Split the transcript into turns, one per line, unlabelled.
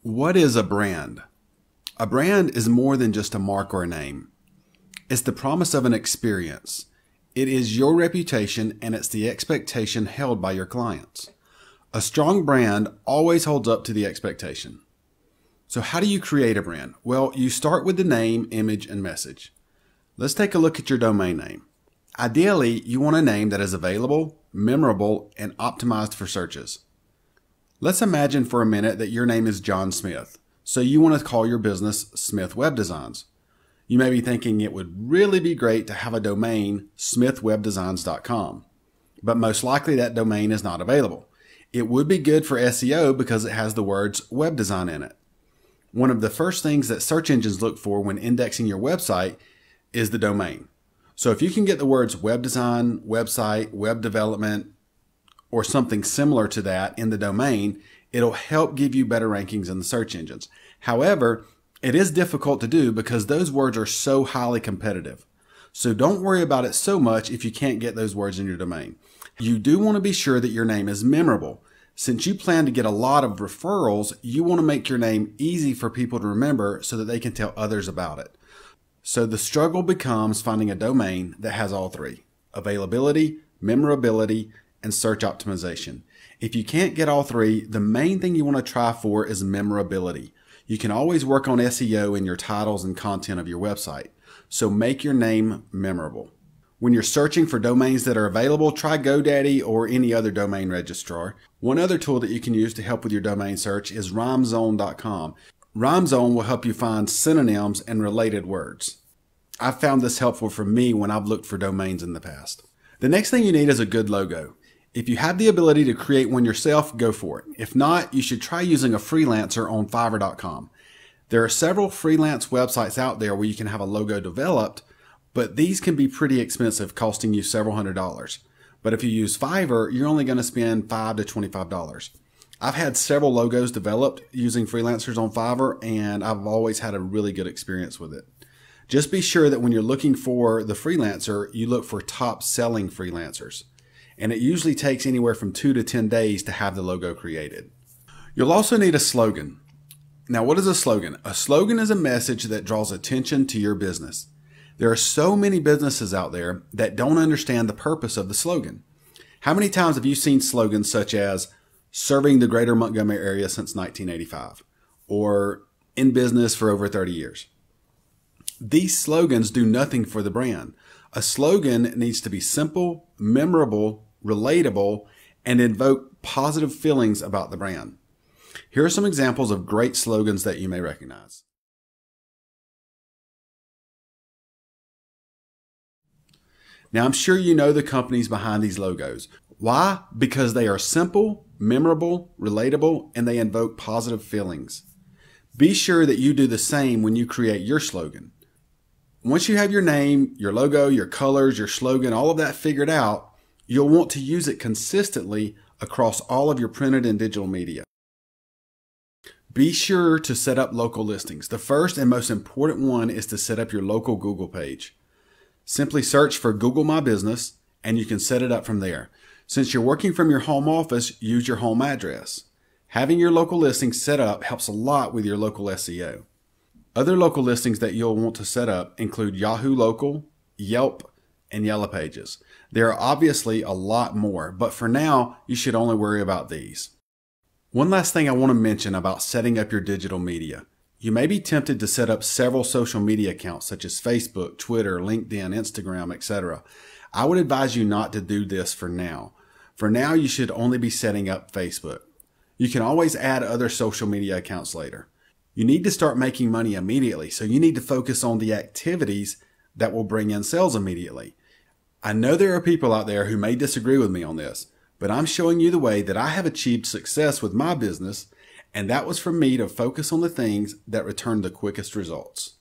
What is a brand? A brand is more than just a mark or a name. It's the promise of an experience. It is your reputation, and it's the expectation held by your clients. A strong brand always holds up to the expectation. So how do you create a brand? Well, you start with the name, image, and message. Let's take a look at your domain name. Ideally, you want a name that is available, memorable, and optimized for searches. Let's imagine for a minute that your name is John Smith, so you want to call your business Smith Web Designs. You may be thinking it would really be great to have a domain, smithwebdesigns.com, but most likely that domain is not available. It would be good for SEO because it has the words web design in it. One of the first things that search engines look for when indexing your website is the domain. So if you can get the words web design, website, web development, or something similar to that in the domain, it'll help give you better rankings in the search engines. However, it is difficult to do because those words are so highly competitive. So don't worry about it so much if you can't get those words in your domain. You do want to be sure that your name is memorable. Since you plan to get a lot of referrals, you want to make your name easy for people to remember so that they can tell others about it. So the struggle becomes finding a domain that has all three: availability, memorability, and search optimization. If you can't get all three, the main thing you want to try for is memorability. You can always work on SEO in your titles and content of your website. So make your name memorable. When you're searching for domains that are available, try GoDaddy or any other domain registrar. One other tool that you can use to help with your domain search is rhymezone.com. Rhymezone will help you find synonyms and related words. I've found this helpful for me when I've looked for domains in the past. The next thing you need is a good logo. If you have the ability to create one yourself, go for it. If not, you should try using a freelancer on Fiverr.com. There are several freelance websites out there where you can have a logo developed, but these can be pretty expensive, costing you several $100s. But if you use Fiverr, you're only going to spend $5 to $25. I've had several logos developed using freelancers on Fiverr, and I've always had a really good experience with it. Just be sure that when you're looking for the freelancer, you look for top selling freelancers. And it usually takes anywhere from 2 to 10 days to have the logo created. You'll also need a slogan. Now, what is a slogan? A slogan is a message that draws attention to your business. There are so many businesses out there that don't understand the purpose of the slogan. How many times have you seen slogans such as serving the greater Montgomery area since 1985 or in business for over 30 years? These slogans do nothing for the brand. A slogan needs to be simple, memorable, relatable, and invoke positive feelings about the brand. Here are some examples of great slogans that you may recognize. Now, I'm sure you know the companies behind these logos. Why? Because they are simple, memorable, relatable, and they invoke positive feelings. Be sure that you do the same when you create your slogan. Once you have your name, your logo, your colors, your slogan, all of that figured out, you'll want to use it consistently across all of your printed and digital media. Be sure to set up local listings. The first and most important one is to set up your local Google page. Simply search for Google My Business and you can set it up from there. Since you're working from your home office, use your home address. Having your local listing set up helps a lot with your local SEO. Other local listings that you'll want to set up include Yahoo Local, Yelp, and Yellow Pages. There are obviously a lot more, but for now, you should only worry about these. One last thing I want to mention about setting up your digital media. You may be tempted to set up several social media accounts such as Facebook, Twitter, LinkedIn, Instagram, etc. I would advise you not to do this for now. For now, you should only be setting up Facebook. You can always add other social media accounts later. You need to start making money immediately, so you need to focus on the activities that will bring in sales immediately. I know there are people out there who may disagree with me on this, but I'm showing you the way that I have achieved success with my business, and that was for me to focus on the things that return the quickest results.